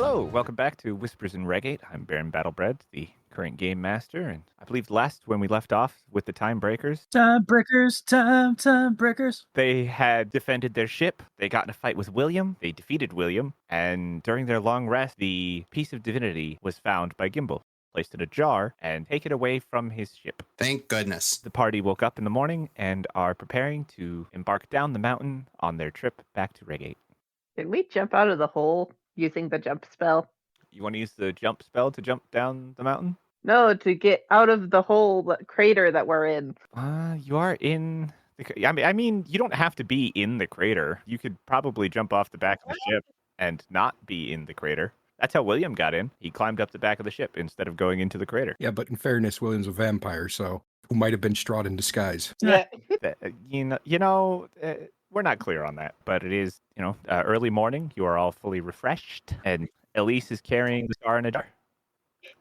Hello, welcome back to Whispers in Regate. I'm Baron Battlebred, the current game master, and I believe last when we left off with the Timebreakers, Timebreakers. they had defended their ship. They got in a fight with William. They defeated William, and during their long rest, the piece of divinity was found by Gimble, placed in a jar, and taken away from his ship. Thank goodness. The party woke up in the morning and are preparing to embark down the mountain on their trip back to Regate. Can we jump out of the hole using the jump spell? You want to use the jump spell to jump down the mountain? No, to get out of the hole crater that we're in. You are in the... I mean, you don't have to be in the crater. You could probably jump off the back of the ship and not be in the crater. That's how William got in. He climbed up the back of the ship instead of going into the crater. Yeah, but in fairness, William's a vampire, so who might have been Strahd in disguise. Yeah. We're not clear on that, but it is, early morning. You are all fully refreshed, and Elise is carrying the star in a jar.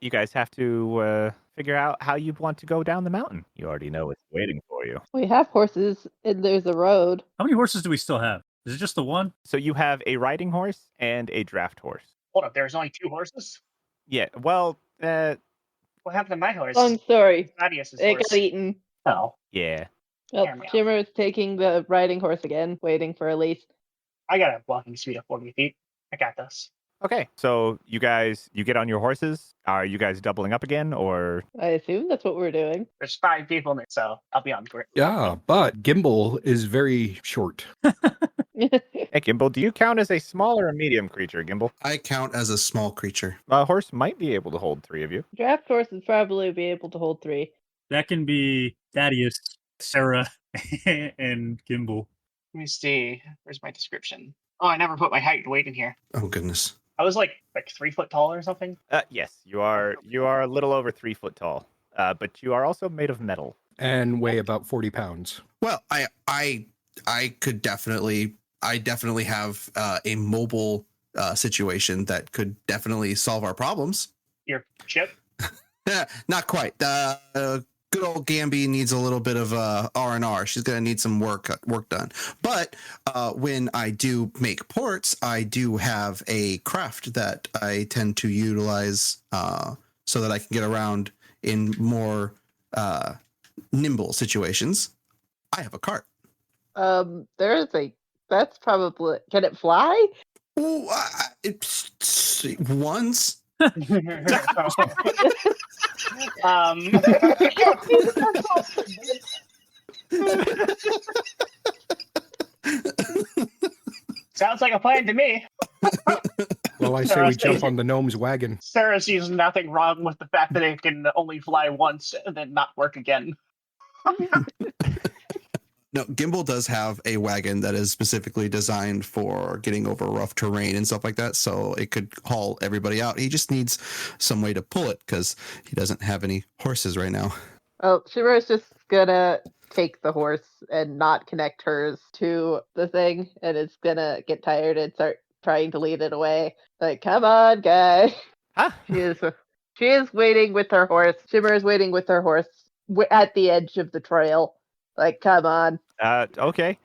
You guys have to figure out how you want to go down the mountain. You already know what's waiting for you. We have horses, and there's a road. How many horses do we still have? Is it just the one? So you have a riding horse and a draft horse. Hold up, there's only 2 horses? Yeah, well, What happened to my horse? Long story. Thaddeus's It horse. got eaten. Oh, yeah. Oh, Damn it. Shimmer is taking the riding horse again, waiting for Elise. I got a walking speed of 40 feet. I got this. Okay, so you get on your horses. Are you guys doubling up again, or? I assume that's what we're doing. There's 5 people in it, so I'll be on for it. Yeah, but Gimble is very short. Hey, Gimble, do you count as a small or a medium creature, Gimble? I count as a small creature. A horse might be able to hold 3 of you. Draft horse would probably be able to hold 3. That can be Thaddeus, Sarah, and Gimble. Let me see. Where's my description? Oh, I never put my height and weight in here. Oh goodness. I was like 3 foot tall or something. Yes, you are a little over 3 foot tall, but you are also made of metal. And weigh about 40 pounds. Well, I definitely have a mobile situation that could definitely solve our problems. Your chip? Not quite. Good old Gamby needs a little bit of R&R. She's going to need some work done. But when I do make ports, I do have a craft that I tend to utilize so that I can get around in more nimble situations. I have a cart. That's probably... Can it fly? Oh, it's once. Sounds like a plan to me. Well, I say we jump on the gnome's wagon. Sarah sees nothing wrong with the fact that it can only fly once and then not work again. No, Gimble does have a wagon that is specifically designed for getting over rough terrain and stuff like that, so it could haul everybody out. He just needs some way to pull it because he doesn't have any horses right now. Oh, Shimmer is just gonna take the horse and not connect hers to the thing, and it's gonna get tired and start trying to lead it away. Like, come on, guy. Huh? She is waiting with her horse. Shimmer is waiting with her horse at the edge of the trail. Like, come on. Okay.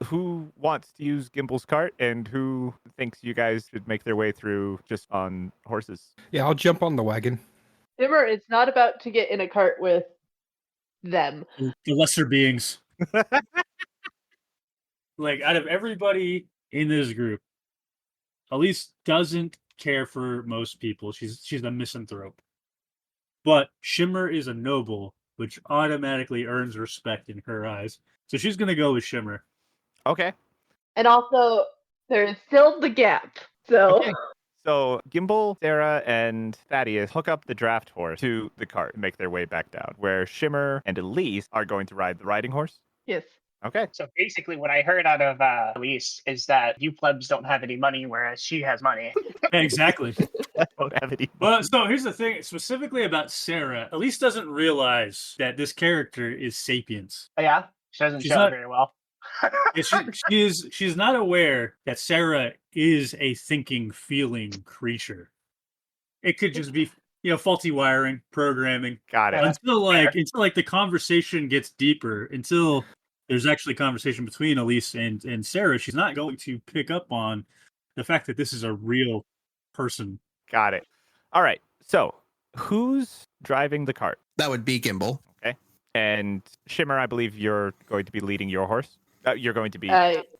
Who wants to use Gimble's cart, and who thinks you guys should make their way through just on horses? Yeah, I'll jump on the wagon. Shimmer is not about to get in a cart with them. The lesser beings. Like, out of everybody in this group, Elise doesn't care for most people. She's a misanthrope. But Shimmer is a noble, which automatically earns respect in her eyes. So she's going to go with Shimmer. Okay. And also, there's still the gap. So, Okay. So Gimble, Sarah, and Thaddeus hook up the draft horse to the cart and make their way back down, where Shimmer and Elise are going to ride the riding horse. yes. Okay. So basically what I heard out of Elise is that you plebs don't have any money, whereas she has money. Exactly. I don't have any. Well, so here's the thing, specifically about Sarah. Elise doesn't realize that this character is sapiens. Oh, yeah? She doesn't She's show not- very well. She's not aware that Sarah is a thinking, feeling creature. It could just be, faulty wiring, programming. Got it. Until the conversation gets deeper, until there's actually conversation between Elise and Sarah, she's not going to pick up on the fact that this is a real person. Got it. All right. So, who's driving the cart? That would be Gimble. Okay. And Shimmer, I believe you're going to be leading your horse. You're going to be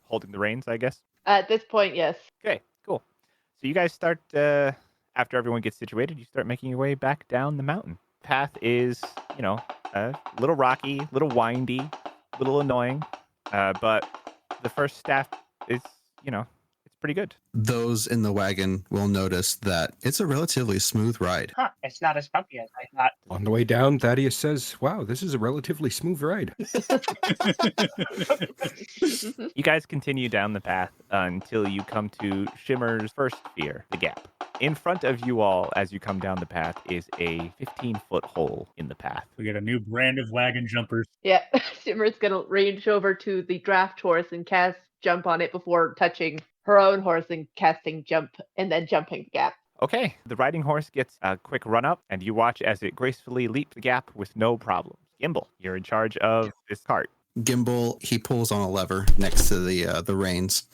holding the reins, I guess. At this point, yes. Okay, cool. So you guys start, after everyone gets situated, you start making your way back down the mountain. Path is, a little rocky, a little windy, a little annoying, but the first staff is, it's pretty good. Those in the wagon will notice that it's a relatively smooth ride. Huh, it's not as bumpy as I thought. On the way down, Thaddeus says, wow, this is a relatively smooth ride. You guys continue down the path until you come to Shimmer's first fear, the gap. In front of you all, as you come down the path, is a 15-foot hole in the path. We get a new brand of wagon jumpers. Yeah, Shimmer's gonna range over to the draft horse and cast jump on it before touching her own horse and casting jump and then jumping the gap. Okay, the riding horse gets a quick run up, and you watch as it gracefully leaps the gap with no problem. Gimble, you're in charge of this cart. Gimble, he pulls on a lever next to the reins,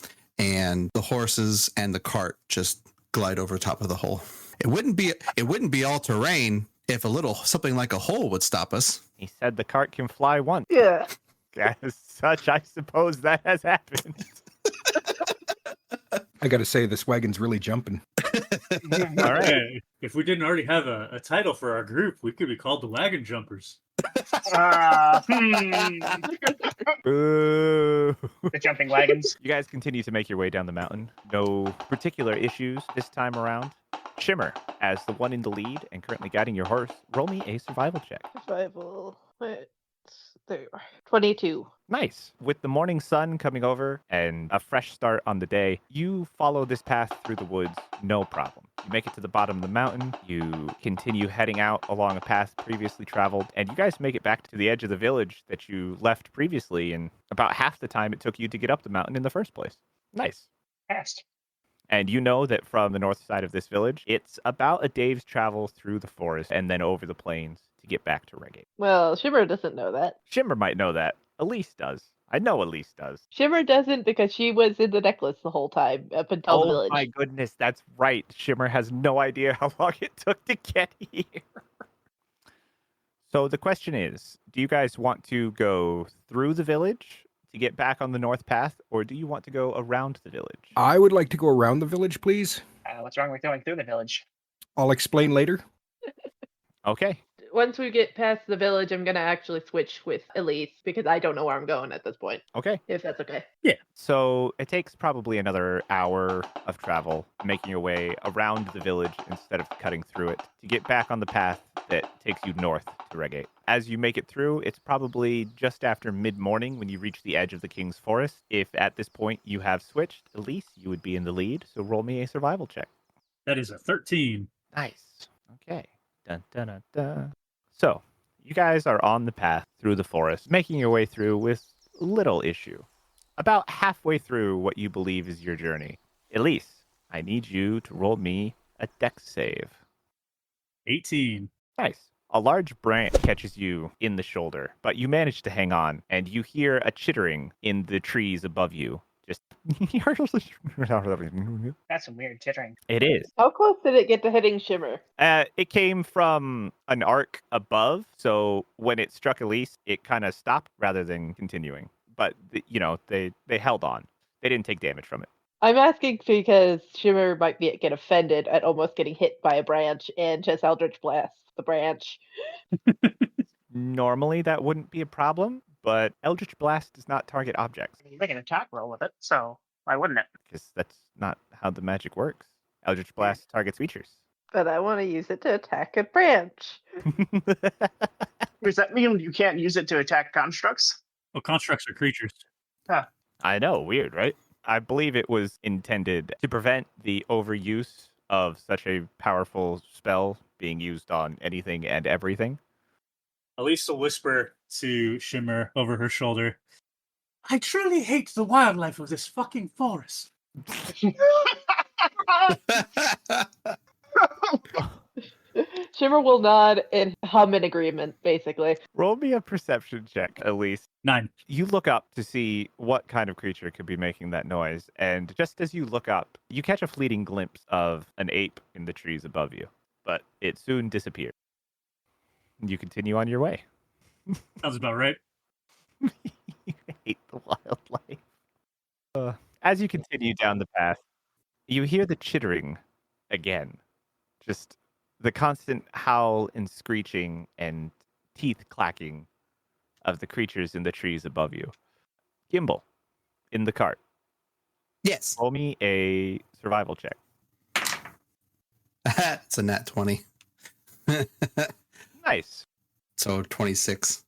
and the horses and the cart just glide over top of the hole. It wouldn't be all terrain if something like a hole would stop us. He said the cart can fly once. Yeah. As such, I suppose that has happened. I gotta say, this wagon's really jumping. All right. Hey, if we didn't already have a title for our group, we could be called the Wagon Jumpers. Boo. The jumping wagons. You guys continue to make your way down the mountain. No particular issues this time around. Shimmer, as the one in the lead and currently guiding your horse, roll me a survival check. Survival. There you are. 22. Nice. With the morning sun coming over and a fresh start on the day, you follow this path through the woods, no problem. You make it to the bottom of the mountain, you continue heading out along a path previously traveled, and you guys make it back to the edge of the village that you left previously in about half the time it took you to get up the mountain in the first place. Nice. Fast. And you know that from the north side of this village, it's about a day's travel through the forest and then over the plains to get back to Regate. Well, Shimmer doesn't know that. Shimmer might know that. Elise does. I know Elise does. Shimmer doesn't because she was in the necklace the whole time up until the Oh village. my goodness, that's right. Shimmer has no idea how long it took to get here. So the question is, do you guys want to go through the village to get back on the north path, or do you want to go around the village? I would like to go around the village, please. What's wrong with going through the village? I'll explain later. Okay. Once we get past the village, I'm going to actually switch with Elise because I don't know where I'm going at this point, Okay. if that's okay. So it takes probably another hour of travel, making your way around the village instead of cutting through it to get back on the path that takes you north to Regate. As you make it through, it's probably just after mid-morning when you reach the edge of the King's Forest. If at this point you have switched, Elise, you would be in the lead, so roll me a survival check. That is a 13. Nice. Okay. Dun, dun, dun, dun. So, you guys are on the path through the forest, making your way through with little issue. About halfway through what you believe is your journey. Elise, I need you to roll me a dex save. 18. Nice. A large branch catches you in the shoulder, but you manage to hang on, and you hear a chittering in the trees above you. Just That's some weird tittering. It is. How close did it get to hitting Shimmer? It came from an arc above, so when it struck Elise, it kind of stopped rather than continuing. But, they held on. They didn't take damage from it. I'm asking because Shimmer might get offended at almost getting hit by a branch and just Eldritch Blast the branch. Normally, that wouldn't be a problem, but Eldritch Blast does not target objects, You make an attack roll with it, so why wouldn't it? because that's not how the magic works. Eldritch Blast targets creatures. But I want to use it to attack a branch. Does that mean you can't use it to attack constructs? Well, constructs are creatures. I know, weird, right? I believe it was intended to prevent the overuse of such a powerful spell being used on anything and everything. Elise will whisper to Shimmer over her shoulder, I truly hate the wildlife of this fucking forest. Shimmer will nod and hum in agreement, basically. Roll me a perception check, Elise. 9. You look up to see what kind of creature could be making that noise, and just as you look up, you catch a fleeting glimpse of an ape in the trees above you, but it soon disappears. You continue on your way. Sounds about right. You hate the wildlife. As you continue down the path, you hear the chittering again. Just the constant howl and screeching and teeth clacking of the creatures in the trees above you. Gimble, in the cart. Yes. Roll me a survival check. It's a nat 20. Nice. So 26.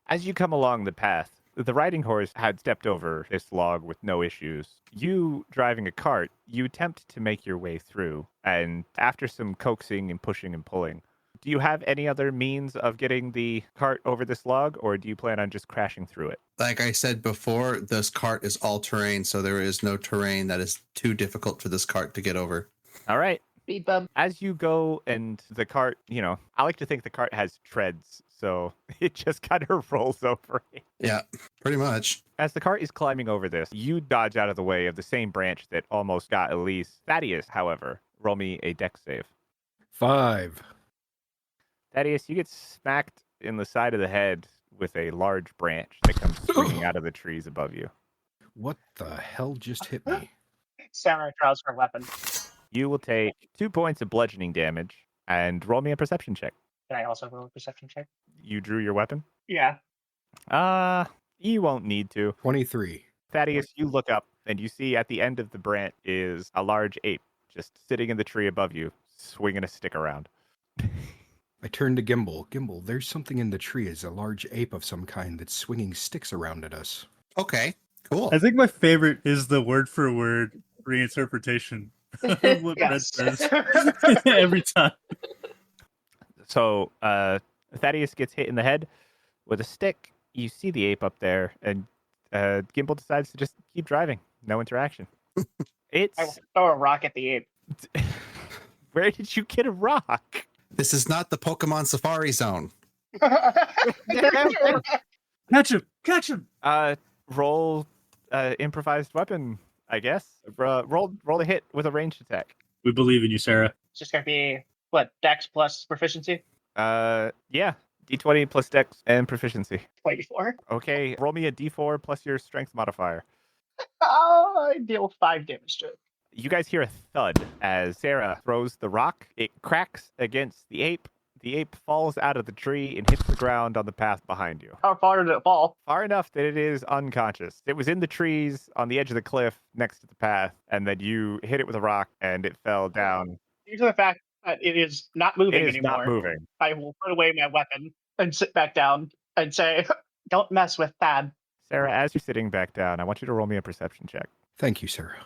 As you come along the path, the riding horse had stepped over this log with no issues. You, driving a cart, you attempt to make your way through, and after some coaxing and pushing and pulling, do you have any other means of getting the cart over this log, or do you plan on just crashing through it? Like I said before, this cart is all terrain, so there is no terrain that is too difficult for this cart to get over. All right. Speed bump. As you go and the cart, I like to think the cart has treads, so it just kind of rolls over it. Yeah, pretty much. As the cart is climbing over this, you dodge out of the way of the same branch that almost got Elise. Thaddeus, however, roll me a dex save. 5. Thaddeus, you get smacked in the side of the head with a large branch that comes swinging out of the trees above you. What the hell just hit me? Sarah draws her weapon. You will take 2 points of bludgeoning damage and roll me a perception check. Can I also roll a perception check? You drew your weapon? Yeah. You won't need to. 23. Thaddeus, you look up and you see at the end of the branch is a large ape just sitting in the tree above you, swinging a stick around. I turn to Gimble. Gimble, there's something in the tree. Is a large ape of some kind that's swinging sticks around at us. Okay, cool. I think my favorite is the word for word reinterpretation of what Red Yes. says every time. So Thaddeus gets hit in the head with a stick. You see the ape up there, and Gimble decides to just keep driving. No interaction. I It's will throw a rock at the ape. where did you get a rock? This is not the Pokemon Safari Zone. Catch him! Catch him! Roll improvised weapon, I guess. Roll a hit with a ranged attack. We believe in you, Sarah. It's just gonna be what, Dex plus proficiency? Yeah. D20 plus dex and proficiency. 24. Okay, roll me a D4 plus your strength modifier. Oh, I deal 5 damage to it. You guys hear a thud as Sarah throws the rock. It cracks against the ape. The ape falls out of the tree and hits the ground on the path behind you. How far did it fall? Far enough that it is unconscious. It was in the trees on the edge of the cliff next to the path, and then you hit it with a rock and it fell down. Due to the fact that it is not moving It is anymore, not moving. I will put away my weapon and sit back down and say, don't mess with Thad. Sarah, as you're sitting back down, I want you to roll me a perception check. Thank you, Sarah.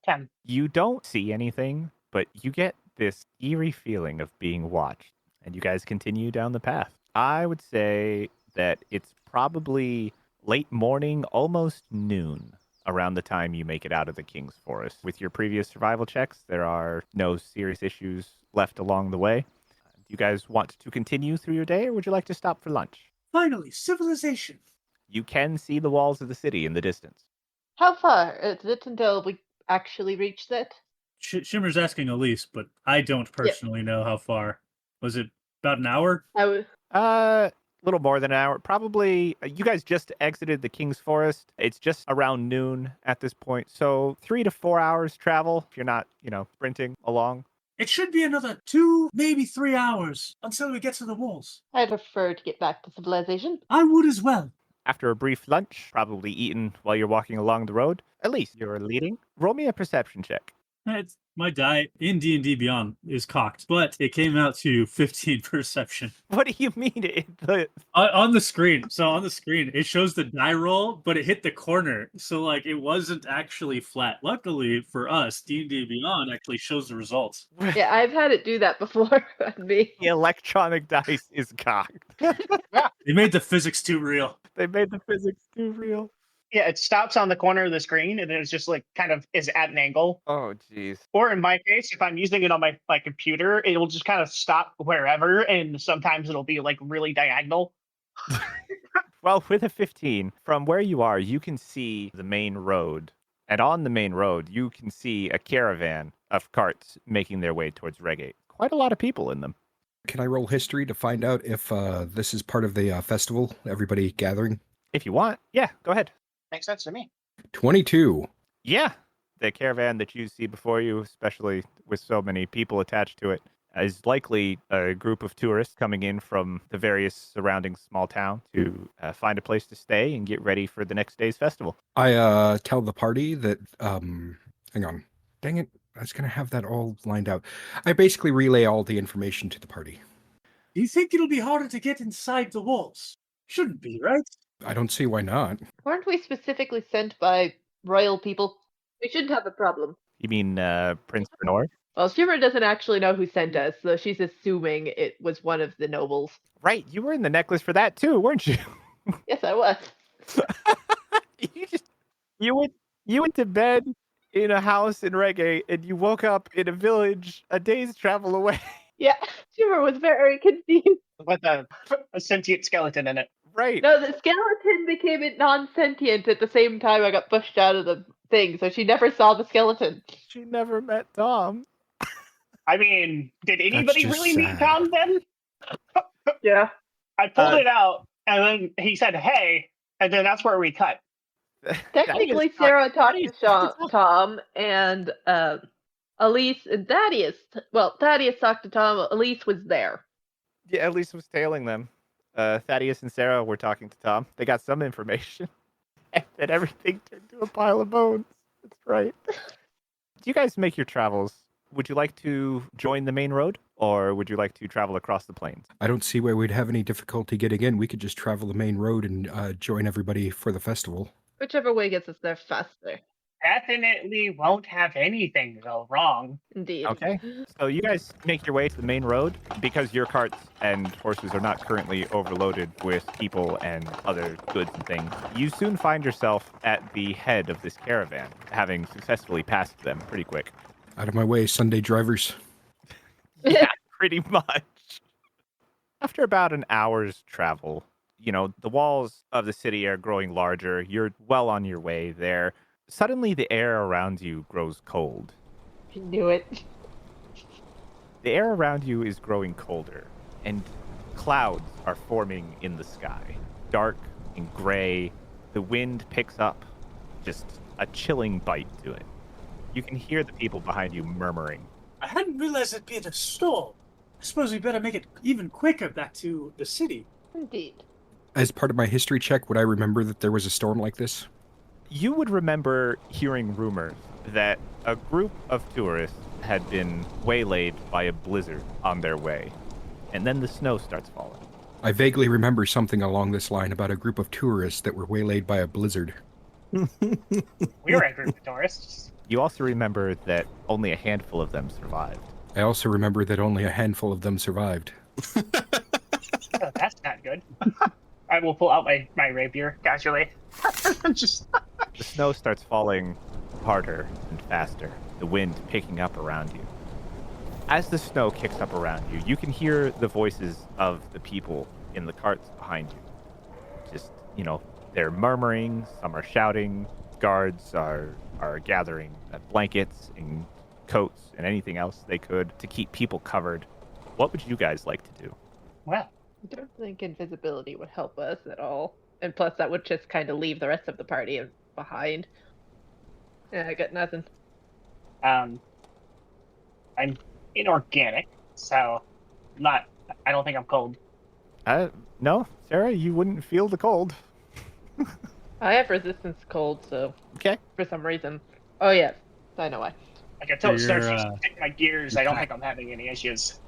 10. You don't see anything, but you get this eerie feeling of being watched, and you guys continue down the path. I would say that it's probably late morning, almost noon, around the time you make it out of the King's Forest. With your previous survival checks, there are no serious issues left along the way. Do you guys want to continue through your day, or would you like to stop for lunch? Finally, civilization. You can see the walls of the city in the distance. How far is it until we actually reach it? Shimmer's asking Elise, but I don't personally know how far. Was it about an hour? A little more than an hour. Probably, you guys just exited the King's Forest. It's just around noon at this point. So 3 to 4 hours travel if you're not, sprinting along. It should be another 2, maybe 3 hours until we get to the walls. I'd prefer to get back to civilization. I would as well. After a brief lunch, probably eaten while you're walking along the road, at least you're leading. Roll me a perception check. My die in D&D Beyond is cocked, but it came out to 15 perception. What do you mean? On the screen. So on the screen, it shows the die roll, but it hit the corner. So it wasn't actually flat. Luckily for us, D&D Beyond actually shows the results. Yeah, I've had it do that before on me. The electronic dice is cocked. They made the physics too real. They made the physics too real. Yeah, it stops on the corner of the screen, and it's just like kind of is at an angle. Oh, jeez. Or in my case, if I'm using it on my computer, it will just kind of stop wherever, and sometimes it'll be like really diagonal. Well, with a 15, from where you are, you can see the main road. And on the main road, you can see a caravan of carts making their way towards Regate. Quite a lot of people in them. Can I roll history to find out if this is part of the festival? Everybody gathering? If you want, yeah, go ahead. Makes sense to me. 22. Yeah, the caravan that you see before you, especially with so many people attached to it, is likely a group of tourists coming in from the various surrounding small town to find a place to stay and get ready for the next day's festival. I tell the party that, hang on. Dang it. I was going to have that all lined out. I basically relay all the information to the party. Do you think it'll be harder to get inside the walls? Shouldn't be, right? I don't see why not. Weren't we specifically sent by royal people? We shouldn't have a problem. You mean Prince Bernard? Well, Shimmer doesn't actually know who sent us, so she's assuming it was one of the nobles. Right, you were in the necklace for that too, weren't you? Yes, I was. you went to bed in a house in Reggae, and you woke up in a village a day's travel away. Yeah, Shimmer was very confused. With a sentient skeleton in it. Right. No, the skeleton became non-sentient at the same time I got pushed out of the thing, so she never saw the skeleton. She never met Tom. I mean, did anybody just really meet sad. Tom then? Yeah. I pulled it out, and then he said, "Hey," and then that's where we cut. Technically, That is Sarah talked that to is- Tom, and Elise and Thaddeus. Well, Thaddeus talked to Tom. Elise was there. Yeah, at least was tailing them. Thaddeus and Sarah were talking to Tom. They got some information. And then everything turned to a pile of bones. That's right. Do you guys make your travels? Would you like to join the main road, or would you like to travel across the plains? I don't see why we'd have any difficulty getting in. We could just travel the main road and join everybody for the festival. Whichever way gets us there faster. Definitely won't have anything go wrong. Indeed. Okay. So you guys make your way to the main road because your carts and horses are not currently overloaded with people and other goods and things. You soon find yourself at the head of this caravan, having successfully passed them pretty quick. Out of my way, Sunday drivers. Yeah, pretty much. After about an hour's travel, the walls of the city are growing larger. You're well on your way there. Suddenly, the air around you grows cold. I knew it. The air around you is growing colder, and clouds are forming in the sky. Dark and gray. The wind picks up, just a chilling bite to it. You can hear the people behind you murmuring. I hadn't realized it'd be in a storm. I suppose we better make it even quicker back to the city. Indeed. As part of my history check, would I remember that there was a storm like this? You would remember hearing rumors that a group of tourists had been waylaid by a blizzard on their way, and then the snow starts falling. I vaguely remember something along this line about a group of tourists that were waylaid by a blizzard. We were a group of tourists. You also remember that only a handful of them survived. I also remember that only a handful of them survived. Oh, that's not good. I will pull out my rapier casually. Just The snow starts falling harder and faster, the wind picking up around you. As the snow kicks up around you, you can hear the voices of the people in the carts behind you. Just, they're murmuring, some are shouting, guards are gathering blankets and coats and anything else they could to keep people covered. What would you guys like to do? well, I don't think invisibility would help us at all. And plus, that would just kind of leave the rest of the party behind. Yeah, I got nothing. I'm inorganic, so I don't think I'm cold. No, Sarah, you wouldn't feel the cold. I have resistance to cold, so Okay. for some reason. Oh yeah, I know why. Like until it starts You're, to stick my gears, I don't think I'm having any issues.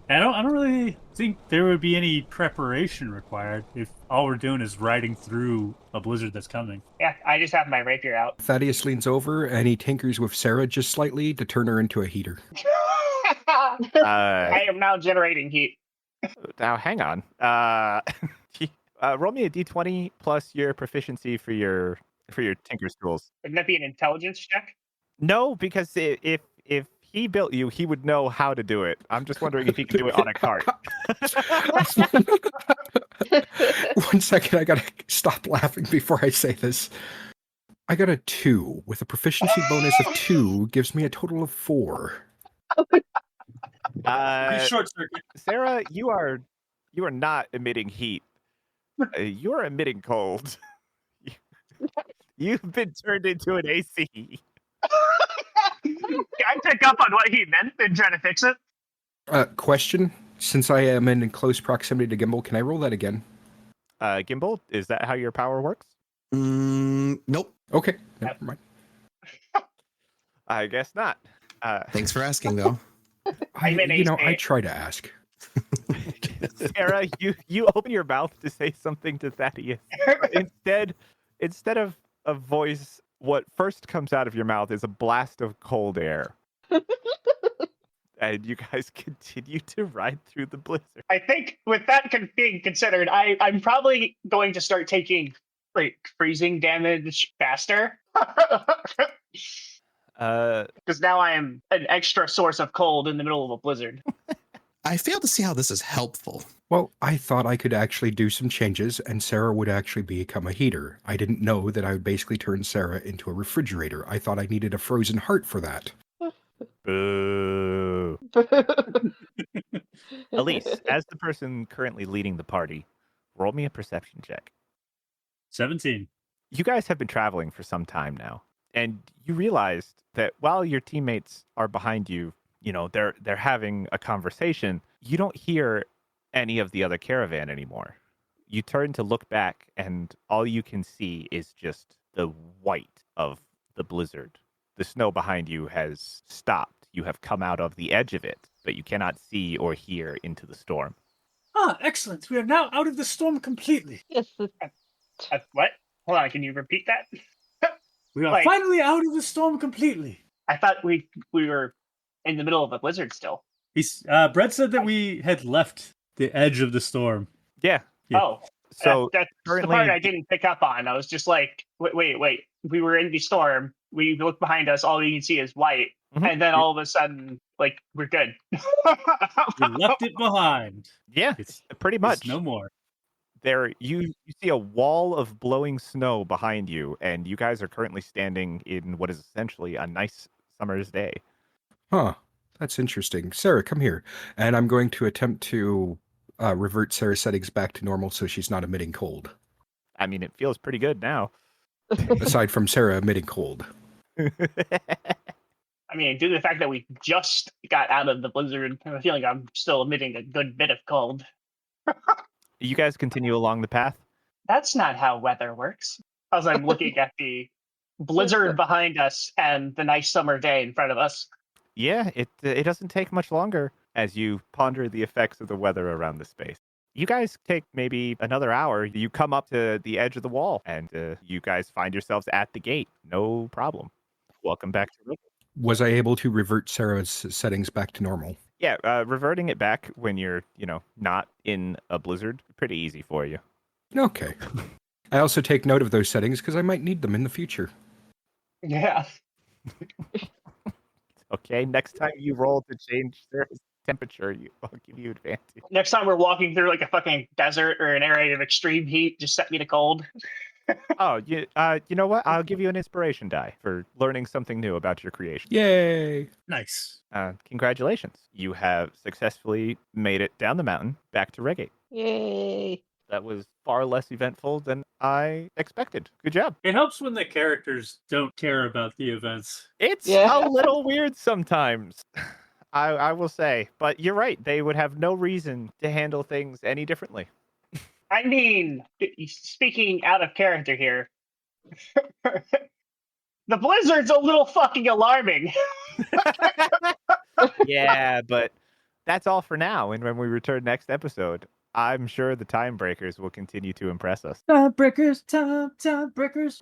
I don't really think there would be any preparation required if all we're doing is riding through a blizzard that's coming. Yeah, I just have my rapier out. Thaddeus leans over and he tinkers with Sarah just slightly to turn her into a heater. I am now generating heat. Now, hang on. Roll me a d20 plus your proficiency for your for your tinker's tools. Wouldn't that be an intelligence check? No, because if he built you, he would know how to do it. I'm just wondering if he can do it on a cart. 1 second, I gotta stop laughing before I say this. I got a 2 with a proficiency bonus of 2 gives me a total of 4. Short circuit. Sarah, you are not emitting heat. You are emitting cold. You've been turned into an AC. I pick up on what he meant and try to fix it. Question: since I am in close proximity to Gimble, can I roll that again? Gimble, is that how your power works? Nope. Okay, never mind. I guess not. Thanks for asking, though. I'm an I AC. try to ask. Sarah, you open your mouth to say something to Thaddeus. Instead of a voice, what first comes out of your mouth is a blast of cold air. And you guys continue to ride through the blizzard. I think with that being considered, I'm probably going to start taking freezing damage faster. Because now I am an extra source of cold in the middle of a blizzard. I fail to see how this is helpful. Well, I thought I could actually do some changes and Sarah would actually become a heater. I didn't know that I would basically turn Sarah into a refrigerator. I thought I needed a frozen heart for that. Boo. Elise, as the person currently leading the party, roll me a perception check. 17. You guys have been traveling for some time now, and you realized that while your teammates are behind you, they're having a conversation, you don't hear any of the other caravan anymore. You turn to look back, and all you can see is just the white of the blizzard. The snow behind you has stopped. You have come out of the edge of it, but you cannot see or hear into the storm. Ah, excellent. We are now out of the storm completely. Yes. What? Hold on, can you repeat that? We are finally out of the storm completely. I thought we were in the middle of a blizzard still. Brett said that we had left the edge of the storm. Yeah. Oh, so that's currently, the part I didn't pick up on. I was just like, wait. We were in the storm. We look behind us. All you can see is white. Mhm. And then all of a sudden, we're good. We left it behind. Yeah, It's pretty much. no more. There, you see a wall of blowing snow behind you, and you guys are currently standing in what is essentially a nice summer's day. Huh. That's interesting. Sarah, come here. And I'm going to attempt to revert Sarah's settings back to normal so she's not emitting cold. I mean, it feels pretty good now. Aside from Sarah emitting cold. I mean, due to the fact that we just got out of the blizzard, I feel like I'm still emitting a good bit of cold. You guys continue along the path. That's not how weather works. As I'm looking at the blizzard behind us and the nice summer day in front of us. Yeah, it doesn't take much longer as you ponder the effects of the weather around the space. You guys take maybe another hour. You come up to the edge of the wall, and you guys find yourselves at the gate. No problem. Welcome back to River. Was I able to revert Sarah's settings back to normal? Yeah, reverting it back when you're, not in a blizzard, pretty easy for you. Okay. I also take note of those settings because I might need them in the future. Yeah. Okay, next time you roll to change their temperature, I'll give you advantage. Next time we're walking through a fucking desert or an area of extreme heat, just set me to cold. Oh, you know what? I'll give you an inspiration die for learning something new about your creation. Yay! Nice. Congratulations. You have successfully made it down the mountain back to Regate. Yay. That was far less eventful than I expected. Good job. It helps when the characters don't care about the events. It's Yeah. a little weird sometimes, I will say. But you're right. They would have no reason to handle things any differently. I mean, speaking out of character here, the blizzard's a little fucking alarming. Yeah, but that's all for now. And when we return next episode, I'm sure the Timebreakers will continue to impress us. Timebreakers.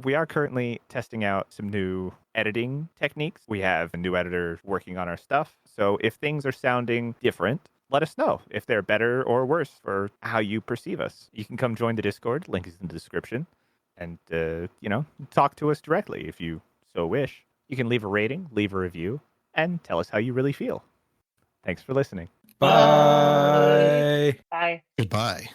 We are currently testing out some new editing techniques. We have a new editor working on our stuff. So if things are sounding different, let us know if they're better or worse for how you perceive us. You can come join the Discord. Link is in the description. and talk to us directly if you so wish. You can leave a rating, leave a review, and tell us how you really feel. Thanks for listening. Bye. Bye. Goodbye.